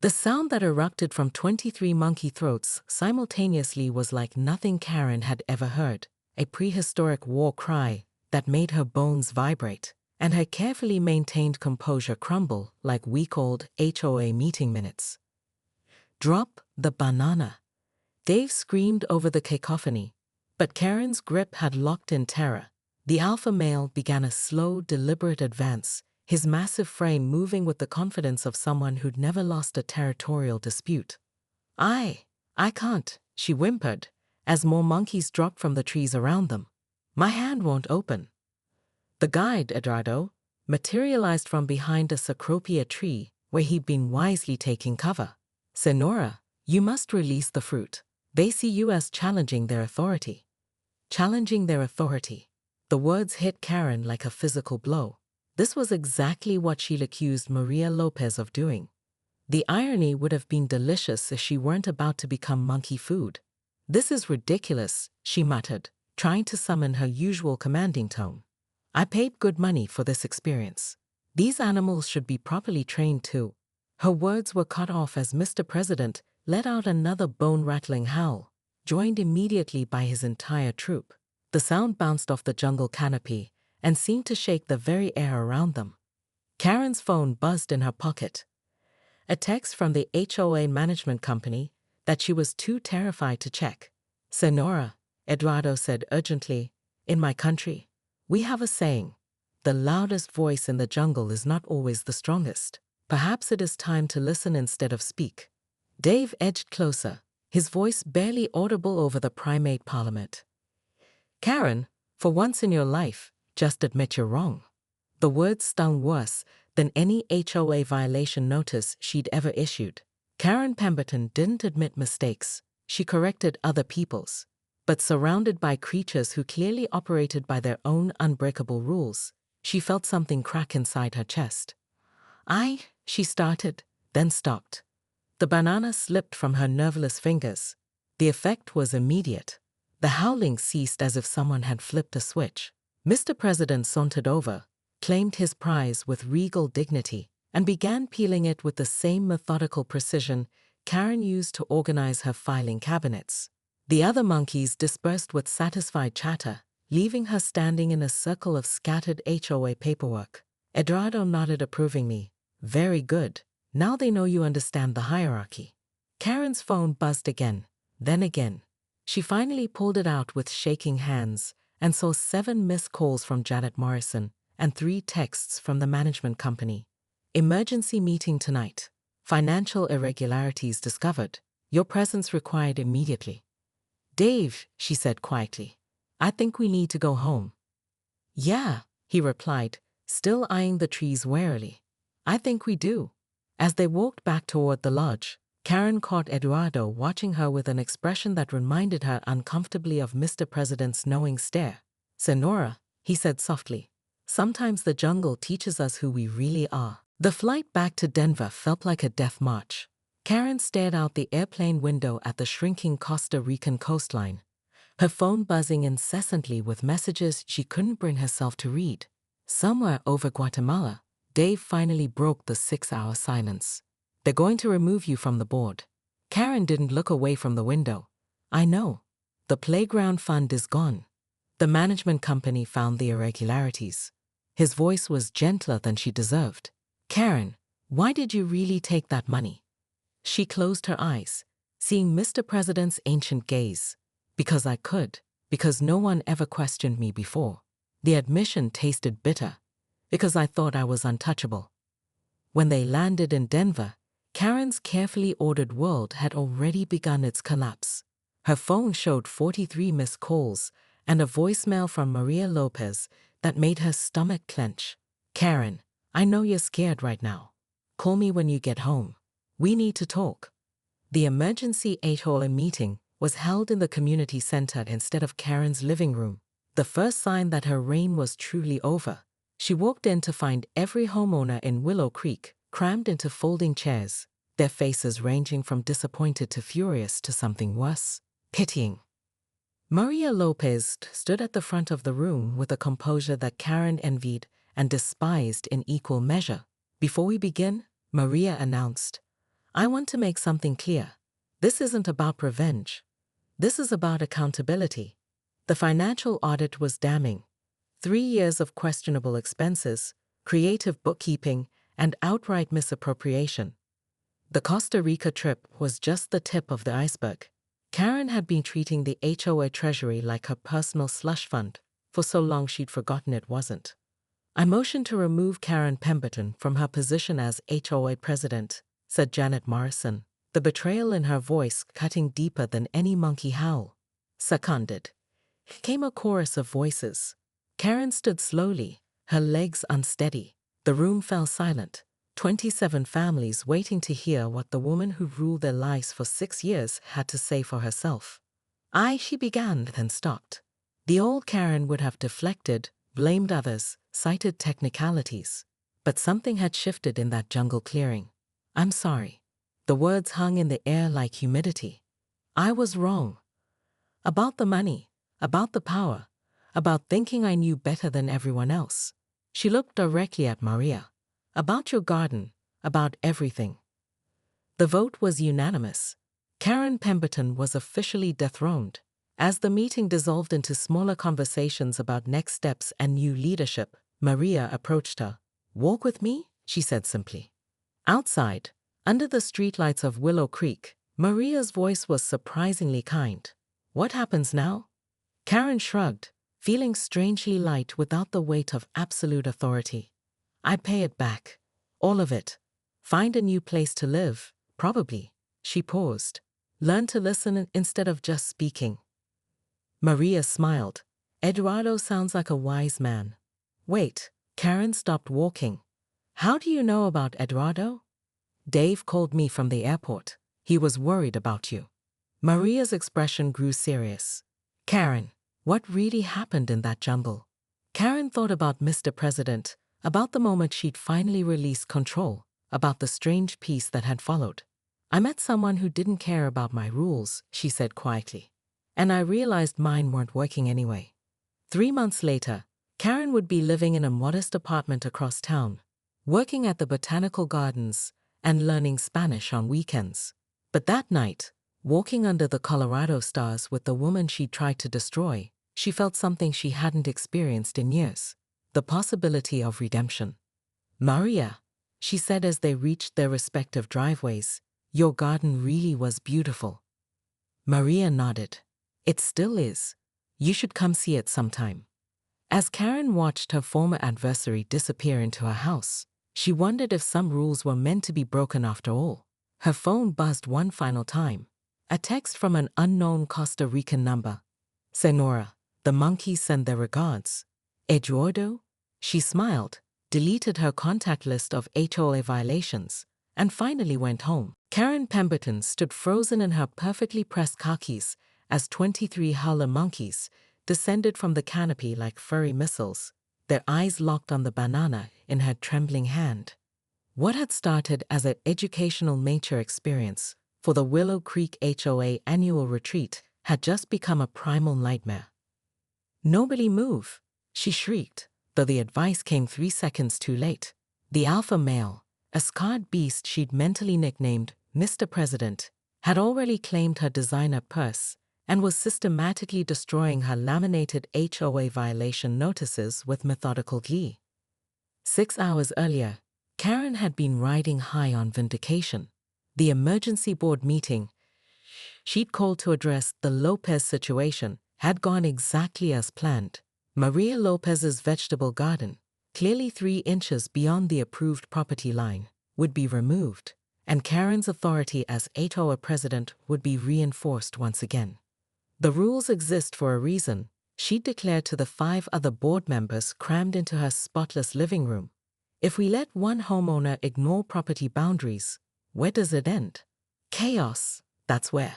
The sound that erupted from 23 monkey throats simultaneously was like nothing Karen had ever heard, a prehistoric war cry that made her bones vibrate, and her carefully maintained composure crumble like week-old HOA meeting minutes. "Drop the banana!" Dave screamed over the cacophony, but Karen's grip had locked in terror. The alpha male began a slow, deliberate advance, his massive frame moving with the confidence of someone who'd never lost a territorial dispute. I can't," she whimpered, as more monkeys dropped from the trees around them. "My hand won't open." The guide, Eduardo, materialized from behind a cecropia tree where he'd been wisely taking cover. "Senora, you must release the fruit. They see you as challenging their authority." Challenging their authority. The words hit Karen like a physical blow. This was exactly what she'd accused Maria Lopez of doing. The irony would have been delicious if she weren't about to become monkey food. "This is ridiculous," she muttered, trying to summon her usual commanding tone. "I paid good money for this experience. These animals should be properly trained too." Her words were cut off as Mr. President let out another bone-rattling howl, joined immediately by his entire troop. The sound bounced off the jungle canopy and seemed to shake the very air around them. Karen's phone buzzed in her pocket. A text from the HOA management company that she was too terrified to check. "Senora," Eduardo said urgently, "in my country, we have a saying, the loudest voice in the jungle is not always the strongest. Perhaps it is time to listen instead of speak." Dave edged closer, his voice barely audible over the primate parliament. "Karen, for once in your life, just admit you're wrong." The words stung worse than any HOA violation notice she'd ever issued. Karen Pemberton didn't admit mistakes, she corrected other people's. But surrounded by creatures who clearly operated by their own unbreakable rules, she felt something crack inside her chest. She started, then stopped. The banana slipped from her nerveless fingers. The effect was immediate. The howling ceased as if someone had flipped a switch. Mr. President sauntered over, claimed his prize with regal dignity, and began peeling it with the same methodical precision Karen used to organize her filing cabinets. The other monkeys dispersed with satisfied chatter, leaving her standing in a circle of scattered HOA paperwork. Eduardo nodded approvingly. "Very good. Now they know you understand the hierarchy." Karen's phone buzzed again, then again. She finally pulled it out with shaking hands and saw 7 missed calls from Janet Morrison and 3 texts from the management company. "Emergency meeting tonight. Financial irregularities discovered. Your presence required immediately." "Dave," she said quietly, "I think we need to go home." "Yeah," he replied, still eyeing the trees warily. "I think we do." As they walked back toward the lodge, Karen caught Eduardo watching her with an expression that reminded her uncomfortably of Mr. President's knowing stare. "Senora," he said softly, "sometimes the jungle teaches us who we really are." The flight back to Denver felt like a death march. Karen stared out the airplane window at the shrinking Costa Rican coastline, her phone buzzing incessantly with messages she couldn't bring herself to read. Somewhere over Guatemala, Dave finally broke the 6-hour silence. "They're going to remove you from the board." Karen didn't look away from the window. "I know. The playground fund is gone. The management company found the irregularities." His voice was gentler than she deserved. "Karen, why did you really take that money?" She closed her eyes, seeing Mr. President's ancient gaze. "Because I could. Because no one ever questioned me before." The admission tasted bitter. "Because I thought I was untouchable." When they landed in Denver, Karen's carefully ordered world had already begun its collapse. Her phone showed 43 missed calls and a voicemail from Maria Lopez that made her stomach clench. "Karen, I know you're scared right now. Call me when you get home. We need to talk." The emergency HOA meeting was held in the community center instead of Karen's living room. The first sign that her reign was truly over. She walked in to find every homeowner in Willow Creek crammed into folding chairs, their faces ranging from disappointed to furious to something worse, pitying. Maria Lopez stood at the front of the room with a composure that Karen envied and despised in equal measure. "Before we begin," Maria announced, I want to make something clear. This isn't about revenge. This is about accountability. The financial audit was damning. 3 years of questionable expenses, creative bookkeeping, and outright misappropriation. The Costa Rica trip was just the tip of the iceberg. Karen had been treating the HOA treasury like her personal slush fund for so long she'd forgotten it wasn't. I motioned to remove Karen Pemberton from her position as HOA president, said Janet Morrison, the betrayal in her voice cutting deeper than any monkey howl. Seconded. Came a chorus of voices. Karen stood slowly, her legs unsteady. The room fell silent. 27 families waiting to hear what the woman who ruled their lives for 6 years had to say for herself. She began, then stopped. The old Karen would have deflected, blamed others, cited technicalities. But something had shifted in that jungle clearing. I'm sorry. The words hung in the air like humidity. I was wrong. About the money, about the power, about thinking I knew better than everyone else. She looked directly at Maria. About your garden, about everything. The vote was unanimous. Karen Pemberton was officially dethroned. As the meeting dissolved into smaller conversations about next steps and new leadership, Maria approached her. Walk with me, she said simply. Outside, under the streetlights of Willow Creek, Maria's voice was surprisingly kind. What happens now? Karen shrugged, feeling strangely light without the weight of absolute authority. I pay it back. All of it. Find a new place to live, probably. She paused. Learn to listen instead of just speaking. Maria smiled. Eduardo sounds like a wise man. Wait, Karen stopped walking. How do you know about Eduardo? Dave called me from the airport. He was worried about you. Maria's expression grew serious. Karen, what really happened in that jumble? Karen thought about Mr. President, about the moment she'd finally released control, about the strange peace that had followed. I met someone who didn't care about my rules, she said quietly. And I realized mine weren't working anyway. 3 months later, Karen would be living in a modest apartment across town, working at the botanical gardens and learning Spanish on weekends. But that night, walking under the Colorado stars with the woman she'd tried to destroy, she felt something she hadn't experienced in years. The possibility of redemption. Maria, she said as they reached their respective driveways, your garden really was beautiful. Maria nodded. It still is. You should come see it sometime. As Karen watched her former adversary disappear into her house, she wondered if some rules were meant to be broken after all. Her phone buzzed one final time. A text from an unknown Costa Rican number. Senora, the monkeys send their regards. Eduardo? She smiled, deleted her contact list of HOA violations, and finally went home. Karen Pemberton stood frozen in her perfectly pressed khakis as 23 howler monkeys descended from the canopy like furry missiles, their eyes locked on the banana in her trembling hand. What had started as an educational nature experience for the Willow Creek HOA annual retreat had just become a primal nightmare. Nobody move, she shrieked, though the advice came 3 seconds too late. The alpha male, a scarred beast she'd mentally nicknamed Mr. President, had already claimed her designer purse and was systematically destroying her laminated HOA violation notices with methodical glee. 6 hours earlier, Karen had been riding high on vindication. The emergency board meeting she'd called to address the Lopez situation had gone exactly as planned. Maria Lopez's vegetable garden, clearly 3 inches beyond the approved property line, would be removed, and Karen's authority as HOA president would be reinforced once again. The rules exist for a reason, she declared to the 5 other board members crammed into her spotless living room. If we let one homeowner ignore property boundaries, where does it end? Chaos, that's where.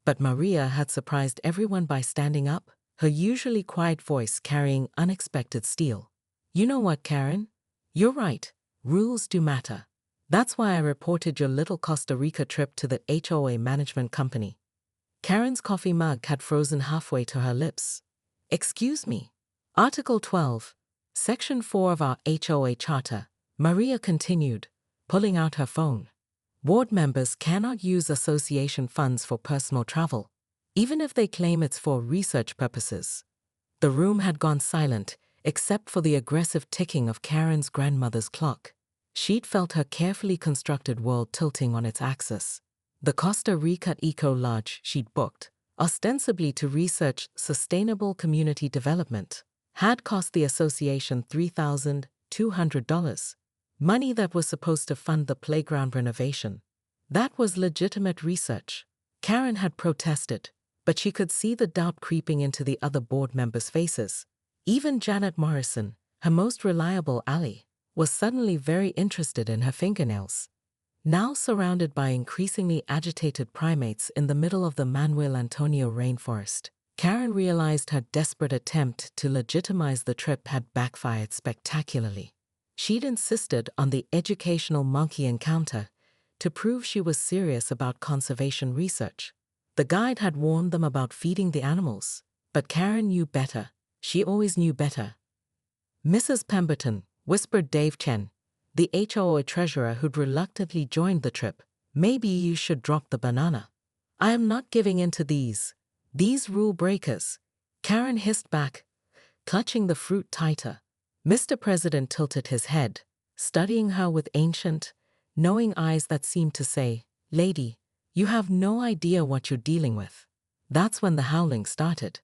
But Maria had surprised everyone by standing up, her usually quiet voice carrying unexpected steel. You know what, Karen? You're right. Rules do matter. That's why I reported your little Costa Rica trip to the HOA management company. Karen's coffee mug had frozen halfway to her lips. Excuse me. Article 12, Section 4 of our HOA charter, Maria continued, pulling out her phone. Board members cannot use association funds for personal travel, even if they claim it's for research purposes. The room had gone silent, except for the aggressive ticking of Karen's grandmother's clock. She'd felt her carefully constructed world tilting on its axis. The Costa Rica Eco Lodge she'd booked, ostensibly to research sustainable community development, had cost the association $3,200, money that was supposed to fund the playground renovation. That was legitimate research. Karen had protested, but she could see the doubt creeping into the other board members' faces. Even Janet Morrison, her most reliable ally, was suddenly very interested in her fingernails. Now surrounded by increasingly agitated primates in the middle of the Manuel Antonio rainforest, Karen realized her desperate attempt to legitimize the trip had backfired spectacularly. She'd insisted on the educational monkey encounter to prove she was serious about conservation research. The guide had warned them about feeding the animals, but Karen knew better. She always knew better. "Mrs. Pemberton," whispered Dave Chen, the HOA treasurer who'd reluctantly joined the trip, "maybe you should drop the banana. I am not giving in to these rule breakers." Karen hissed back, clutching the fruit tighter. Mr. President tilted his head, studying her with ancient, knowing eyes that seemed to say, "Lady, you have no idea what you're dealing with." That's when the howling started.